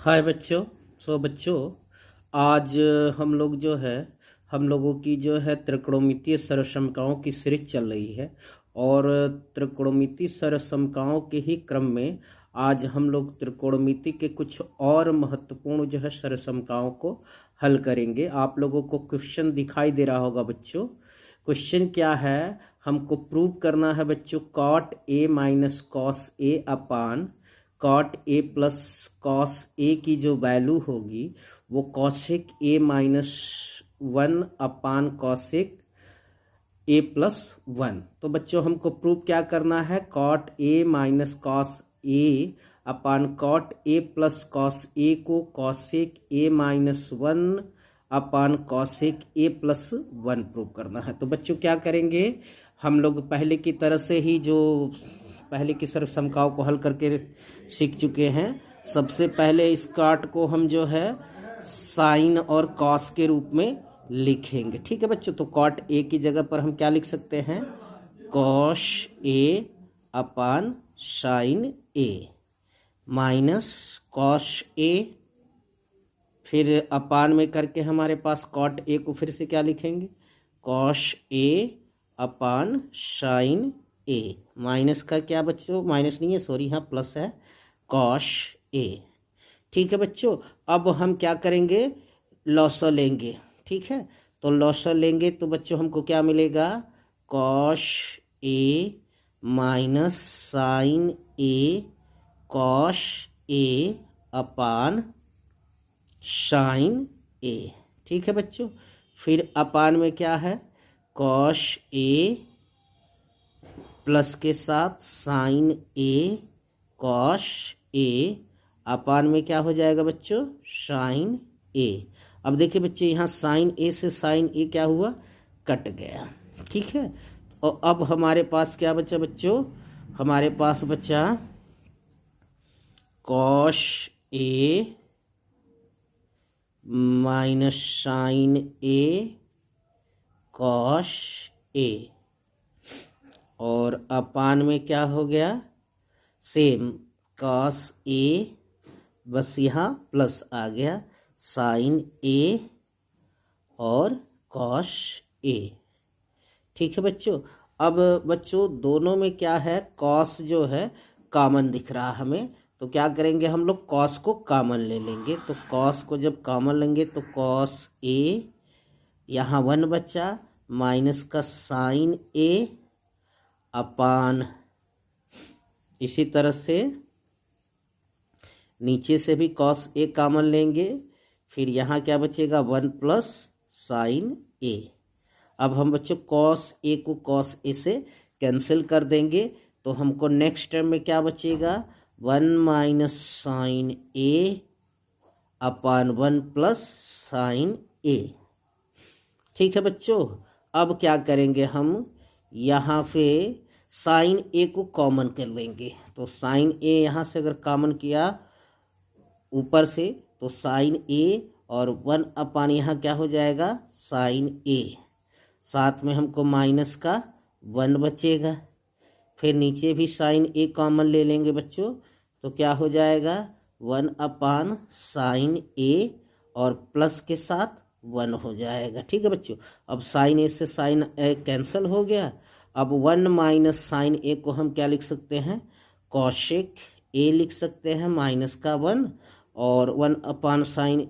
हाय बच्चों। बच्चों, आज हम लोग जो है हम लोगों की जो है त्रिकोणमितीय सर्वसमताओं की सीरीज चल रही है। और त्रिकोणमितीय सर्वसमताओं के ही क्रम में आज हम लोग त्रिकोणमिति के कुछ और महत्वपूर्ण जो है सर्वसमताओं को हल करेंगे। आप लोगों को क्वेश्चन दिखाई दे रहा होगा बच्चों। क्वेश्चन क्या है, हमको प्रूव करना है बच्चों cot a minus cos a upon cot a plus cos a की जो वैल्यू होगी वो cosec a minus 1 upon cosec a plus 1। तो बच्चों हमको प्रूव क्या करना है, cot a minus cos a upon cot a plus cos a को cosec a minus 1 upon cosec a plus 1 prove करना है। तो बच्चों क्या करेंगे, हम लोग पहले की तरह से ही जो पहले की सर्वसमताओं को हल करके सीख चुके हैं। सबसे पहले इस कॉट को हम जो है साइन और कॉस के रूप में लिखेंगे। ठीक है बच्चों, तो कॉट ए की जगह पर हम क्या लिख सकते हैं, cos a upon sign A minus cos ए, फिर अपान में करके हमारे पास कॉट ए को फिर से क्या लिखेंगे, cos a upon sign A, minus का क्या बच्चों, माइनस नहीं है सॉरी, यहाँ प्लस है, कॉस ए। ठीक है बच्चों, अब हम क्या करेंगे, लॉसर लेंगे। ठीक है, तो लॉसर लेंगे तो बच्चों हमको क्या मिलेगा, cos A minus sign A cos a upon sign ए। ठीक है बच्चों, फिर अपान में क्या है, कॉस ए प्लस के साथ साइन ए कॉस ए अपान में क्या हो जाएगा बच्चों, साइन ए। अब देखिए बच्चे यहाँ साइन ए से साइन ए क्या हुआ, कट गया। ठीक है, और अब हमारे पास क्या बचा बच्चों, हमारे पास बचा cos A minus sign A cos A, और अपान में क्या हो गया, सेम कॉस ए, बस यहाँ प्लस आ गया, साइन ए और कॉस ए। ठीक है बच्चों, अब बच्चों दोनों में क्या है, कॉस जो है कॉमन दिख रहा हमें, तो क्या करेंगे हम लोग कॉस को कॉमन ले लेंगे। तो कॉस को जब कॉमन लेंगे तो कॉस ए, यहाँ 1 बचा, माइनस का साइन ए अपान, इसी तरह से नीचे से भी कॉस ए कॉमन लेंगे, फिर यहाँ क्या बचेगा 1 प्लस साइन ए। अब हम बच्चों कॉस ए को कॉस ए से कैंसिल कर देंगे, तो हमको नेक्स्ट टर्म में क्या बचेगा, 1 माइनस साइन ए अपान 1 प्लस साइन ए। ठीक है बच्चों, अब क्या करेंगे हम, यहाँ पे साइन ए को कॉमन कर लेंगे। तो साइन ए यहाँ से अगर कॉमन किया ऊपर से तो साइन ए और 1 अपान यहाँ क्या हो जाएगा, साइन ए, साथ में हमको माइनस का 1 बचेगा, फिर नीचे भी साइन ए कॉमन ले लेंगे बच्चों, तो क्या हो जाएगा 1 अपान साइन ए और प्लस के साथ 1 हो जाएगा। ठीक है बच्चों, अब साइन ए से साइन ए कैंसिल हो गया। अब 1 माइनस साइन ए को हम क्या लिख सकते हैं, कॉसेक ए लिख सकते हैं, माइनस का 1, और 1 अपान साइन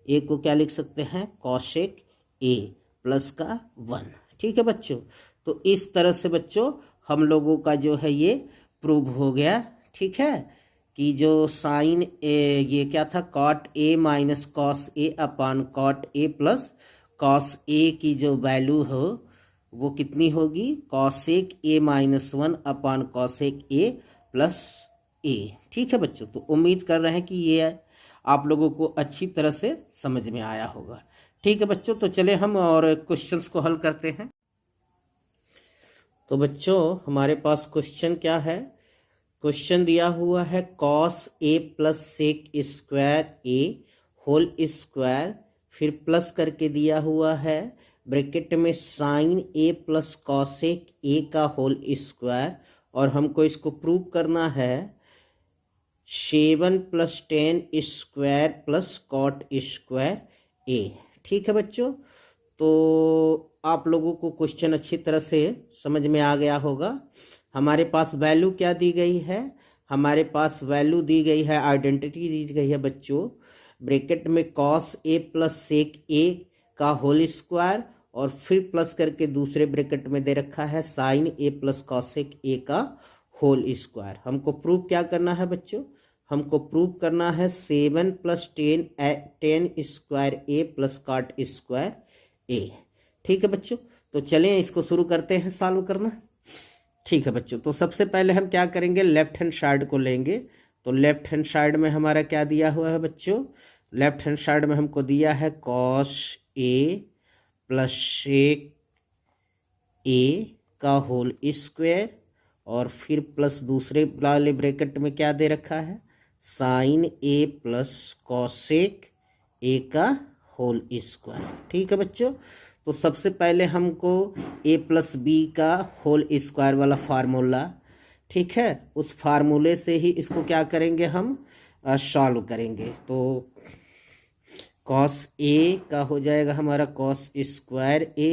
ए को क्या लिख सकते हैं, कॉसेक ए प्लस का 1। ठीक है बच्चों, तो इस तरह से बच्चों हम लोगों का जो है ये प्रूव हो गया। ठीक है, कि जो साइन ए, ये क्या था, cot a minus cos a upon cot a plus cos a की जो वैल्यू हो वो कितनी होगी, cosec a minus 1 upon cosec a plus a. ठीक है बच्चों, तो उम्मीद कर रहे हैं कि ये आप लोगों को अच्छी तरह से समझ में आया होगा। ठीक है बच्चों, तो चले हम और क्वेश्चंस को हल करते हैं। तो बच्चों हमारे पास क्वेश्चन क्या है, क्वेश्चन दिया हुआ है cos A plus sec square A whole square, फिर प्लस करके दिया हुआ है ब्रैकेट में sine A plus cosec A का होल स्क्वायर, और हमको इसको प्रूव करना है 7 + 10² + cot स्क्वायर ए। ठीक है बच्चों, तो आप लोगों को क्वेश्चन अच्छी तरह से समझ में आ गया होगा। हमारे पास वैल्यू क्या दी गई है, हमारे पास वैल्यू दी गई है, आइडेंटिटी दी गई है बच्चों, ब्रैकेट में cos a + sec a का होल स्क्वायर, और फिर प्लस करके दूसरे ब्रैकेट में दे रखा है sin a + cosec a का होल स्क्वायर। हमको प्रूव क्या करना है बच्चों, हमको प्रूव करना है 7 + 10² a + cot स्क्वायर a। ठीक है बच्चों, तो चलें इसको शुरू करते हैं सॉल्व करना। ठीक है बच्चों, तो सबसे पहले हम क्या करेंगे, लेफ्ट हैंड साइड को लेंगे। तो लेफ्ट हैंड साइड में हमारा क्या दिया हुआ है बच्चों, लेफ्ट हैंड साइड में हमको दिया है cos a + sec a का होल स्क्वायर, और फिर प्लस दूसरे वाले ब्रैकेट में क्या दे रखा है, sin a + cosec a का होल स्क्वायर। ठीक है बच्चों, तो सबसे पहले हमको a + b का होल स्क्वायर वाला फार्मूला, ठीक है, उस फार्मूले से ही इसको क्या करेंगे हम सॉल्व करेंगे। तो cos a का हो जाएगा हमारा cos square a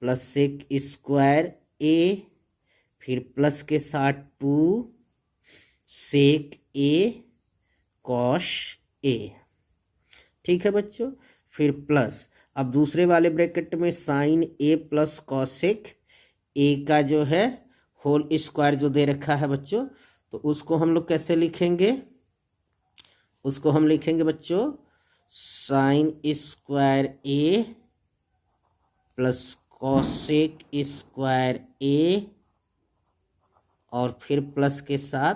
+ sec square a, फिर प्लस के साथ 2 sec a cos a। ठीक है बच्चों, फिर प्लस, अब दूसरे वाले ब्रैकेट में sin a + cosec a का जो है होल स्क्वायर जो दे रखा है बच्चों, तो उसको हम लोग कैसे लिखेंगे, उसको हम लिखेंगे बच्चों sin square a + cosec square a, और फिर प्लस के साथ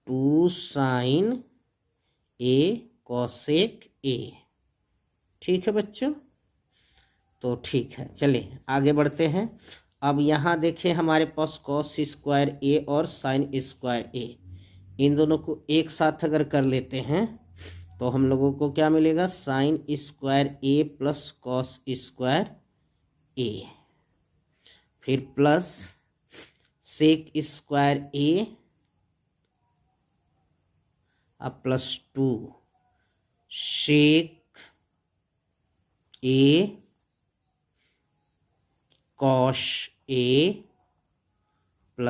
2 sin a cosec a। ठीक है बच्चों, तो ठीक है, चलिए आगे बढ़ते हैं। अब यहाँ देखें हमारे पास cos स्क्वायर a और sin स्क्वायर a, इन दोनों को एक साथ अगर कर लेते हैं तो हम लोगों को क्या मिलेगा, sin square a + cos square a, फिर प्लस sec स्क्वायर a अब +2 sec a cos a +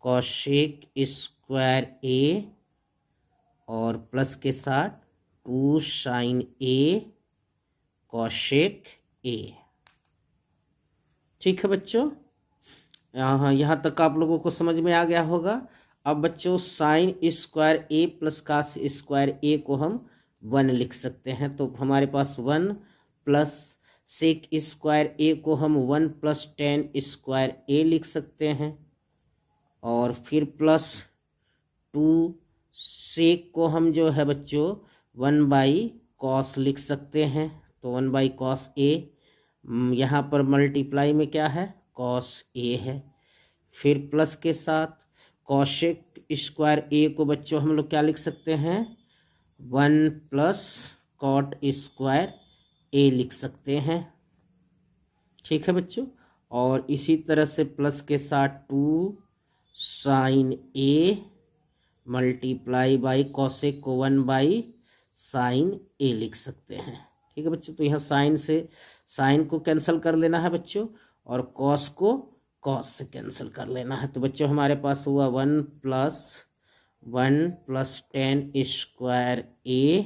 cosec square a, और प्लस के साथ 2 sin a cosec a। ठीक है बच्चों, यहाँ तक आप लोगों को समझ में आ गया होगा। अब बच्चों sin square a + cos square a को हम 1 लिख सकते हैं, तो हमारे पास 1 + sec स्क्वायर a को हम 1 + tan स्क्वायर a लिख सकते हैं, और फिर प्लस 2 sec को हम जो है बच्चों 1/cos लिख सकते हैं, तो 1/cos a, यहाँ पर मल्टीप्लाई में क्या है, cos a है, फिर प्लस के साथ cosec स्क्वायर a को बच्चों हम लोग क्या लिख सकते हैं, 1 + cot स्क्वायर a लिख सकते हैं। ठीक है बच्चों, और इसी तरह से प्लस के साथ 2 sin a × cosec को 1/sin a लिख सकते हैं। ठीक है बच्चों, तो यहाँ साइन से साइन को कैंसिल कर लेना है बच्चों, और कॉस को कॉस से कैंसिल कर लेना है। तो बच्चों हमारे पास हुआ 1 + tan स्क्वायर a,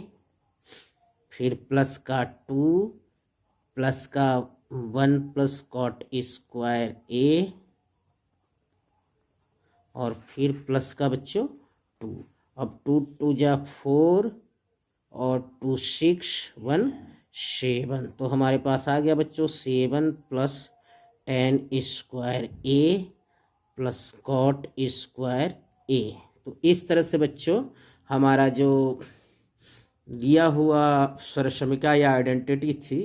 फिर प्लस का 2 प्लस का 1 + cot स्क्वायर a, और फिर प्लस का बच्चों 2, अब 2 2 जा 4 और 2 6 1 7, तो हमारे पास आ गया बच्चों 7 + tan square a + cot square a। तो इस तरह से बच्चों हमारा जो दिया हुआ सरसमिका या आइडेंटिटी थी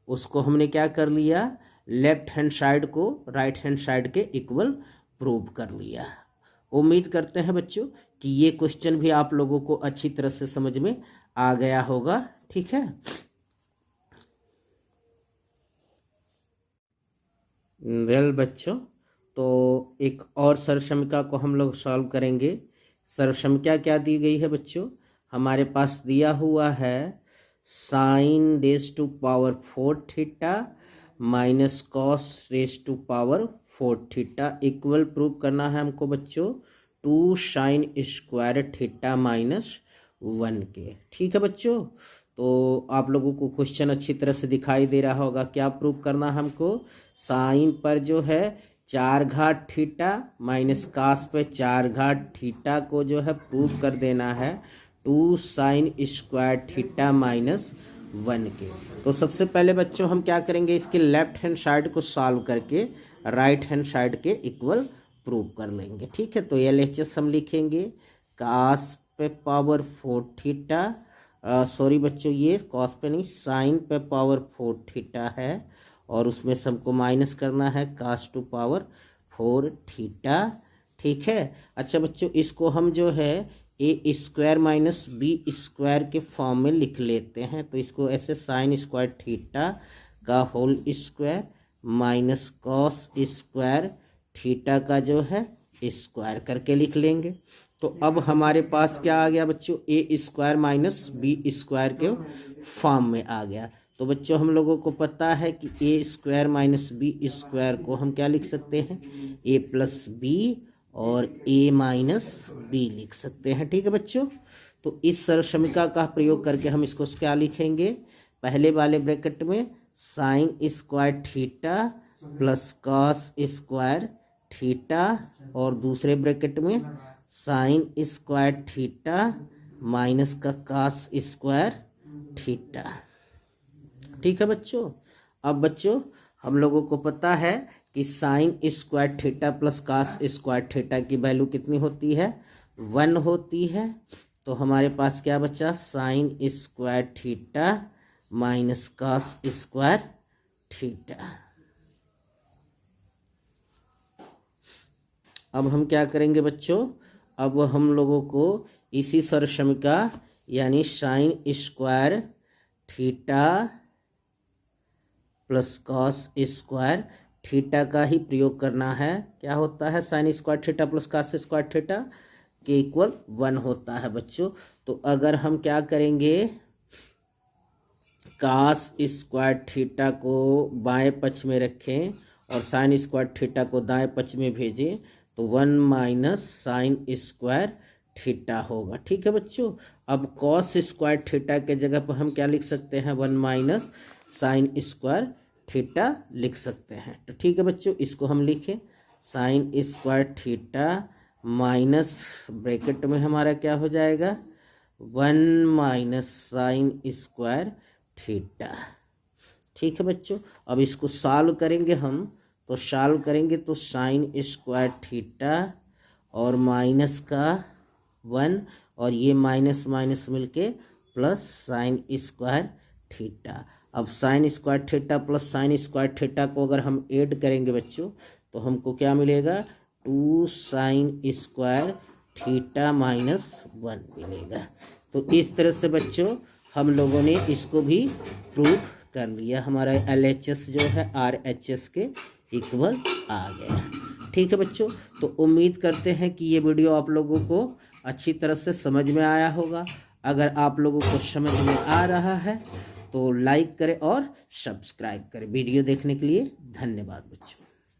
उसको हमने क्या कर लिया, लेफ्ट हैंड साइड को राइट हैंड साइड के इक्वल प्रूव कर लिया। उम्मीद करते हैं बच्चों कि ये क्वेश्चन भी आप लोगों को अच्छी तरह से समझ में आ गया होगा। ठीक है, वेल बच्चों, तो एक और सरसमिका को हम लोग सॉल्व करेंगे। सर्वसंख्या क्या दी गई है बच्चों? हमारे पास दिया हुआ है sine raise to power 4 theta minus cos raise to power 4 theta equal prove करना है हमको बच्चों 2 साइन स्क्वायर थीटा माइनस 1 के। ठीक है बच्चों, तो आप लोगों को क्वेश्चन अच्छी तरह से दिखाई दे रहा होगा। क्या प्रूव करना है हमको? साइन पर जो है 4 घात थीटा माइनस कास पे 4 घात थीटा को जो है प्रूव कर देना है 2 साइन स्क्वायर थीटा माइनस 1 के। तो सबसे पहले बच्चों हम क्या करेंगे, इसके लेफ्ट हैंड साइड को सॉल्व करके राइट हैंड साइड के इक्वल प्रूव कर लेंगे। ठीक है, तो LHS हम लिखेंगे कास पे पावर 4 थीटा, सॉरी बच्चों ये कॉस पे नहीं साइन पे पावर 4 थीटा है और उसमें से हमको माइनस करना है कास टू पावर 4 थीटा। ठीक है, अच्छा बच्चों इसको हम जो है A square minus B square के फॉर्म में लिख लेते हैं। तो इसको ऐसे साइन स्क्वायर थीटा का whole square minus cos square theta का जो है स्क्वायर करके लिख लेंगे। तो अब हमारे पास क्या आ गया बच्चों, ए स्क्वायर माइनस बी स्क्वायर के फॉर्म में आ गया। तो बच्चों हम लोगों को पता है कि ए स्क्वायर माइनस बी स्क्वायर को हम क्या लिख सकते हैं, ए प्लस बी और ए माइनस बी लिख सकते हैं। ठीक है बच्चों, तो इस सरलसमीका का प्रयोग करके हम इसको क्या लिखेंगे, पहले वाले ब्रैकेट में sign square theta plus cos square theta और दूसरे ब्रैकेट में साइन स्क्वायर थीटा माइनस का कॉस स्क्वायर थीटा। ठीक है बच्चों, अब बच्चों हम लोगों को पता है कि sign square theta plus cos square theta की वैल्यू कितनी होती है, 1 होती है। तो हमारे पास क्या बचा, sign square theta minus cos square theta. अब हम क्या करेंगे बच्चों, अब हम लोगों को इसी सरलसमीका यानी sign square theta plus cos square theta का ही प्रयोग करना है। क्या होता है, sign square theta plus cos square theta के इक्वल 1 होता है बच्चों। तो अगर हम क्या करेंगे, कॉस स्क्वायर थीटा को बाएं पक्ष में रखें और साइन स्क्वायर थीटा को दाएं पक्ष में भेजें तो 1 माइनस साइन स्क्वायर थीटा होगा। ठीक है बच्चों, अब कॉस स्क्वायर थीटा के जगह पर हम क्या लिख सकते हैं, 1 माइनस साइन स्क्वायर थीटा लिख सकते हैं। तो ठीक है बच्चों, इसको हम लिखें sign square theta minus bracket में हमारा क्या हो जाएगा, 1 माइनस साइन स्क्वायर थीटा। ठीक है बच्चों, अब इसको सॉल्व करेंगे हम, तो सॉल्व करेंगे तो साइन स्क्वायर थीटा और माइनस का 1 और ये माइनस माइनस मिलके प्लस साइन स्क्वायर थीटा। अब sign square theta plus sign square theta को अगर हम ऐड करेंगे बच्चों तो हमको क्या मिलेगा, 2 साइन स्क्वायर थीटा माइनस 1 मिलेगा। तो इस तरह से बच्चों हम लोगों ने इसको भी प्रूव कर लिया, हमारा LHS जो है RHS के इक्वल आ गया। ठीक है बच्चों, तो उम्मीद करते हैं कि ये वीडियो आप लोगों को अच्छी तरह से समझ में आया होगा। अगर आप लोगों को समझ में आ रहा है तो लाइक करें और सब्सक्राइब करें। वीडियो देखने के लिए धन्यवाद बच्चों।